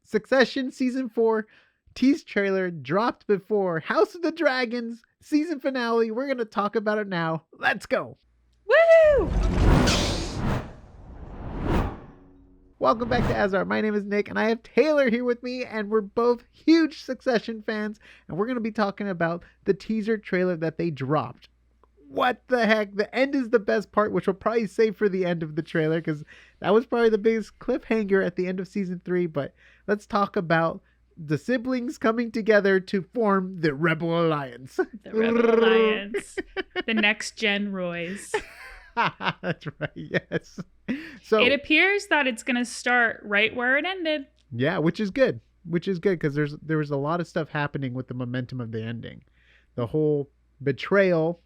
Succession Season 4 tease trailer dropped before House of the Dragons season finale. We're going to talk about it now. Let's go. Woo! Welcome back to AsArt. My name is Nick, and I have Taylor here with me, and we're both huge Succession fans, and we're going to be talking about the teaser trailer that they dropped. What the heck? The end is the best part, which we'll probably save for the end of the trailer, because that was probably the biggest cliffhanger at the end of Season 3, but let's talk about the siblings coming together to form the Rebel Alliance. The Rebel Alliance. The next gen Roys. That's right, yes. So it appears that it's going to start right where it ended. Yeah, which is good. Because there was a lot of stuff happening with the momentum of the ending. The whole betrayal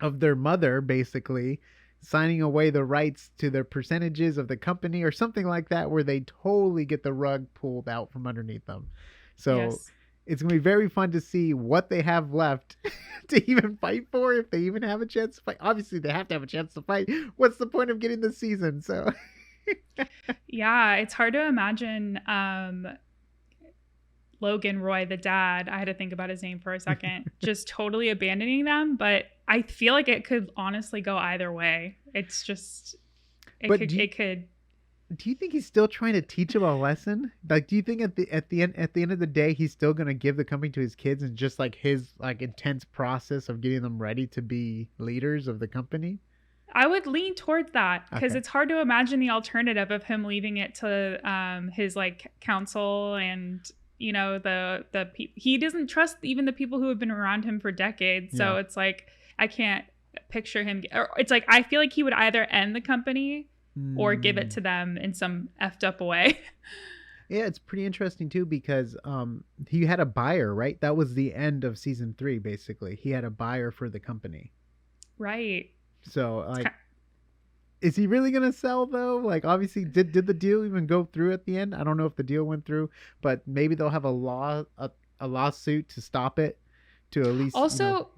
of their mother, basically, signing away the rights to their percentages of the company or something like that, where they totally get the rug pulled out from underneath them. So yes. It's going to be very fun to see what they have left to even fight for, if they even have a chance to fight. Obviously, they have to have a chance to fight. What's the point of getting the season? So, yeah, it's hard to imagine Logan Roy, the dad, I had to think about his name for a second, just totally abandoning them. But I feel like it could honestly go either way. It's just, it could. Do you think he's still trying to teach him a lesson? Like, do you think at the end of the day, he's still going to give the company to his kids, and just like his intense process of getting them ready to be leaders of the company? I would lean towards that, because it's hard to imagine the alternative of him leaving it to his counsel and, you know, he doesn't trust even the people who have been around him for decades. So it's like, I can't picture him. It's like, I feel like he would either end the company or give it to them in some effed up way. Yeah, it's pretty interesting too, because he had a buyer, right? That was the end of Season 3, basically. He had a buyer for the company. Right. So, is he really going to sell, though? Like, obviously, did the deal even go through at the end? I don't know if the deal went through, but maybe they'll have a lawsuit to stop it, to at least... Also...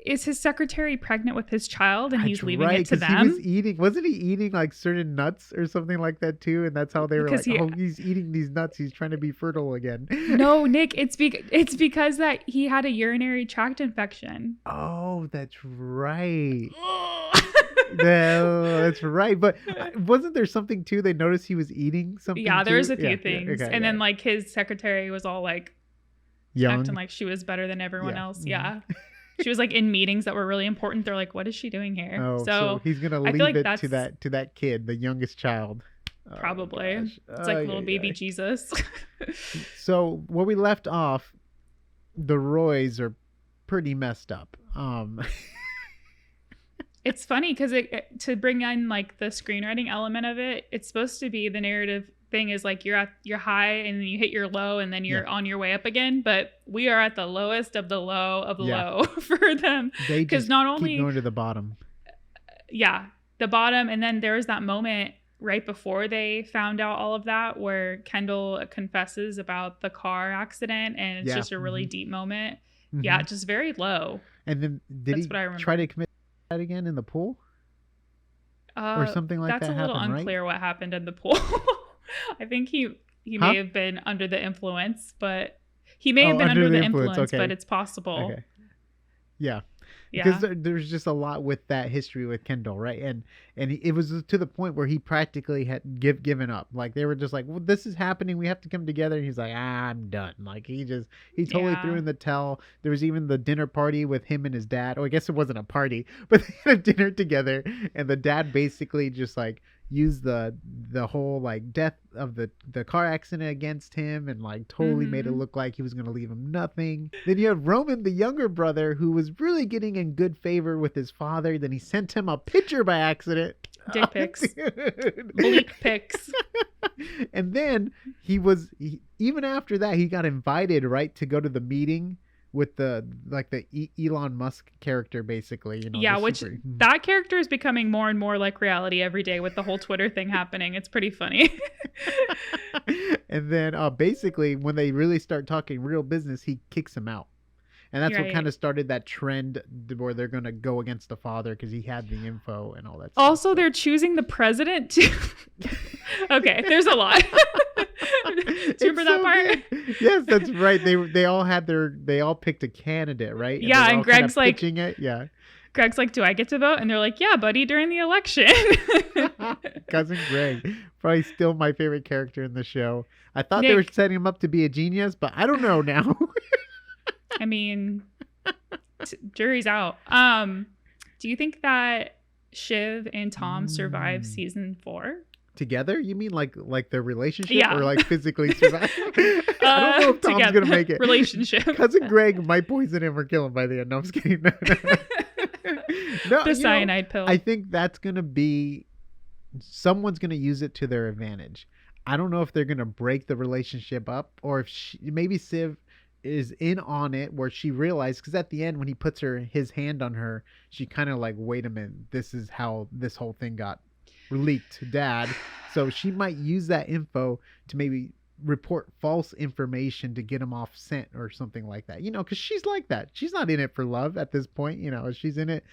Is his secretary pregnant with his child, and he's leaving it to them? Wasn't he eating like certain nuts or something like that too? And that's how they were he's eating these nuts. He's trying to be fertile again. No, Nick, it's because that he had a urinary tract infection. Oh, that's right. No, that's right. But wasn't there something too? They noticed he was eating something. Yeah, there was a few things. Okay, and then like his secretary was all like young, acting like she was better than everyone else. Mm-hmm. Yeah. She was like in meetings that were really important. They're like, what is she doing here? Oh, so he's going to leave it to that kid, the youngest child. Probably. It's like little baby Jesus. So where we left off, the Roys are pretty messed up. It's funny because to bring in like the screenwriting element of it, it's supposed to be the narrative thing is like you're high and then you hit your low and then you're on your way up again, but we are at the lowest of the low of the low for them, because not only keep going to the bottom, the bottom, and then there was that moment right before they found out all of that where Kendall confesses about the car accident, and it's just a really deep moment. Just very low. And then did he try to commit that again in the pool or something like that? That's a little unclear what happened in the pool. I think he may have been under the influence, but he may have been under the influence, but it's possible. Okay. Yeah. Because there's just a lot with that history with Kendall, right? And it was to the point where he practically had given up. Like they were just like, well, this is happening, we have to come together. And he's like, I'm done. Like he totally threw in the towel. There was even the dinner party with him and his dad. Oh, I guess it wasn't a party, but they had a dinner together, and the dad basically just like used the whole like death of the car accident against him, and like totally made it look like he was going to leave him nothing. Then you have Roman, the younger brother, who was really getting in good favor with his father. Then he sent him a picture by accident. Dick pics. Bleak pics. And then even after that, he got invited, right, to go to the meeting with the Elon Musk character, basically, you know. Yeah, that character is becoming more and more like reality every day with the whole Twitter thing happening. It's pretty funny. And then basically when they really start talking real business, he kicks him out. And that's what kind of started that trend where they're going to go against the father because he had the info and all that stuff. Also, they're choosing the president too. Okay, there's a lot. Do you remember that part? Good. Yes, that's right. They all picked a candidate, right? And yeah, and Greg's like pitching it. Yeah. Greg's like, do I get to vote? And they're like, yeah, buddy, during the election. Cousin Greg, probably still my favorite character in the show. I thought Nick, they were setting him up to be a genius, but I don't know now. I mean, jury's out. Do you think that Shiv and Tom survive season 4? Together? You mean like their relationship or like physically survive? I don't know if Tom's going to make it. Relationship. Cousin Greg might poison him or kill him by the end. No, I'm just kidding. No, the cyanide pill. I think that's going to be, someone's going to use it to their advantage. I don't know if they're going to break the relationship up or if maybe Shiv is in on it where she realized, because at the end when he puts his hand on her, she kind of like, wait a minute, this is how this whole thing got leaked to Dad. So she might use that info to maybe report false information to get him off scent or something like that, because she's like that. She's not in it for love at this point. She's in it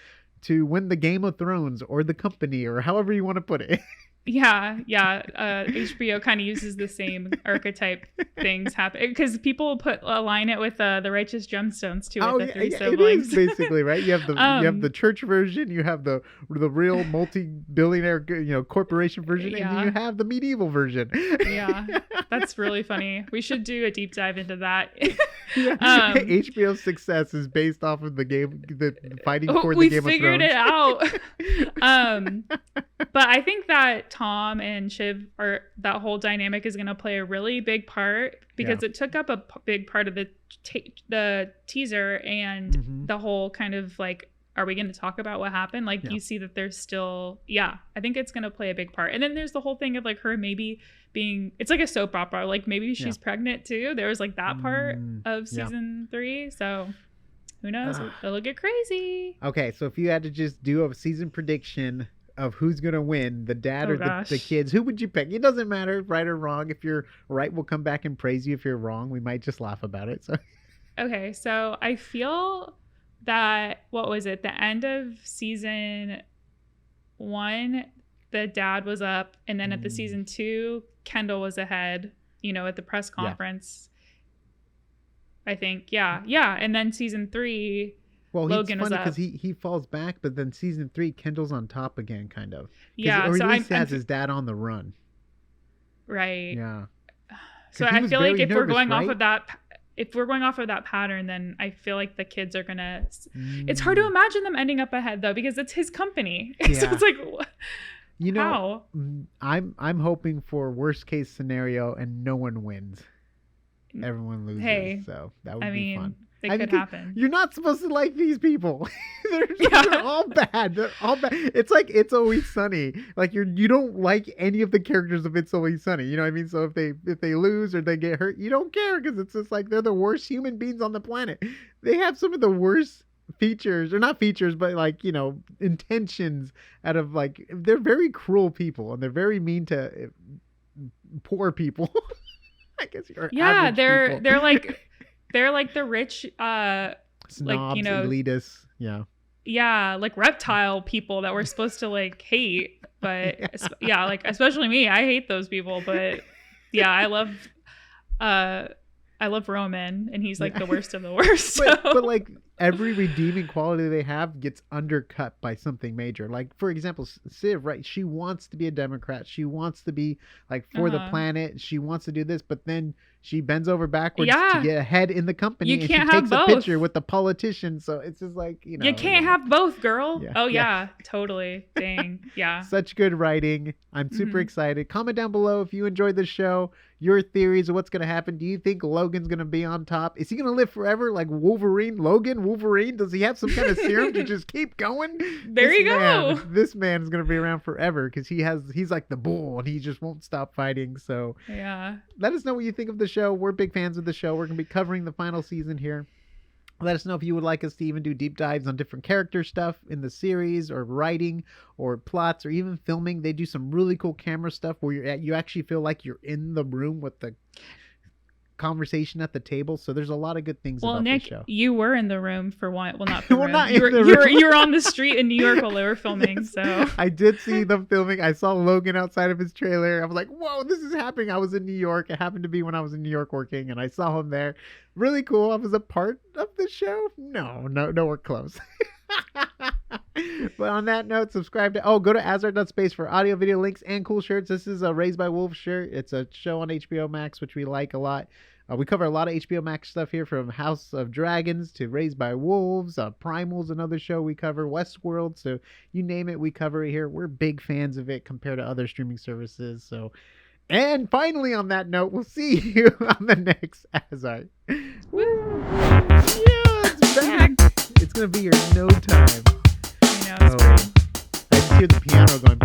to win the Game of Thrones or the company or however you want to put it. Yeah. HBO kind of uses the same archetype things happen because people align it with the Righteous Gemstones too. With the three siblings. It is basically right. You have the church version, you have the real multi-billionaire corporation version, and then you have the medieval version. Yeah, that's really funny. We should do a deep dive into that. HBO's success is based off of the fighting for the Game of Thrones. We figured it out. But I think that Tom and Shiv that whole dynamic is going to play a really big part because it took up a big part of the teaser and the whole kind of like, are we going to talk about what happened? Like you see that there's still, I think it's going to play a big part. And then there's the whole thing of like her maybe being, it's like a soap opera. Like maybe she's pregnant too. There was like that part of season 3. So who knows? It'll get crazy. Okay. So if you had to just do a season prediction of who's going to win, the dad or the kids, who would you pick? It doesn't matter right or wrong. If you're right, we'll come back and praise you. If you're wrong, we might just laugh about it. So okay, so I feel that, what was it, the end of season 1, the dad was up, and then at the season 2, Kendall was ahead, at the press conference. I think and then season 3, Logan was up. Because he falls back, but then season 3, Kendall's on top again, kind of. Yeah, or at least has his dad on the run. Right. Yeah. So I feel like if we're going off of that pattern, then I feel like the kids are gonna. It's hard to imagine them ending up ahead though, because it's his company. Yeah. So it's like, how? I'm hoping for worst case scenario and no one wins. Everyone loses. Hey, so that would be fun. It could happen. You're not supposed to like these people. They're all bad. They're all bad. It's like It's Always Sunny. Like you don't like any of the characters of It's Always Sunny. You know what I mean? So if they lose or they get hurt, you don't care because it's just like they're the worst human beings on the planet. They have some of the worst features, or not features, but like intentions. Out of like, they're very cruel people and they're very mean to poor people. I guess you're they're like the rich, snobs, elitists, like reptile people that we're supposed to like hate, but like especially me, I hate those people. But I love Roman, and he's like the worst of the worst. But like every redeeming quality they have gets undercut by something major. Like for example, Shiv, right? She wants to be a Democrat. She wants to be like for the planet. She wants to do this, but then she bends over backwards to get ahead in the company. You can't she have takes both. A picture with the politician. So it's just like, you can't have both, girl. Totally. Dang. Yeah. Such good writing. I'm super excited. Comment down below if you enjoyed the show, your theories of what's going to happen. Do you think Logan's going to be on top? Is he going to live forever like Wolverine? Wolverine? Does he have some kind of serum to just keep going? There you go. This man is going to be around forever because he's like the bull and he just won't stop fighting. So let us know what you think of the show. We're big fans of the show. We're going to be covering the final season here. Let us know if you would like us to even do deep dives on different character stuff in the series, or writing, or plots, or even filming. They do some really cool camera stuff where you actually feel like you're in the room with the conversation at the table. So there's a lot of good things about Nick, the show. you were in the room for one. Well, not the Well, room. not You in the room. were on the street in New York while they were filming. Yes. So I did see them filming. I saw Logan outside of his trailer. I was like, whoa, this is happening. I was in New York. It happened to be when I was in New York working, and I saw him there. Really cool. I was a part of the show. No, nowhere close. But on that note, subscribe to go to AsArt.space for audio, video links, and cool shirts. This is a Raised by Wolves shirt. It's a show on HBO Max, which we like a lot. We cover a lot of HBO Max stuff here, from House of Dragons to Raised by Wolves. Primal's another show we cover. Westworld. So you name it, we cover it here. We're big fans of it compared to other streaming services. And finally, on that note, we'll see you on the next AsArt. Woo! Yeah, it's back. It's going to be here in no time. I know, it's great. I hear the piano going.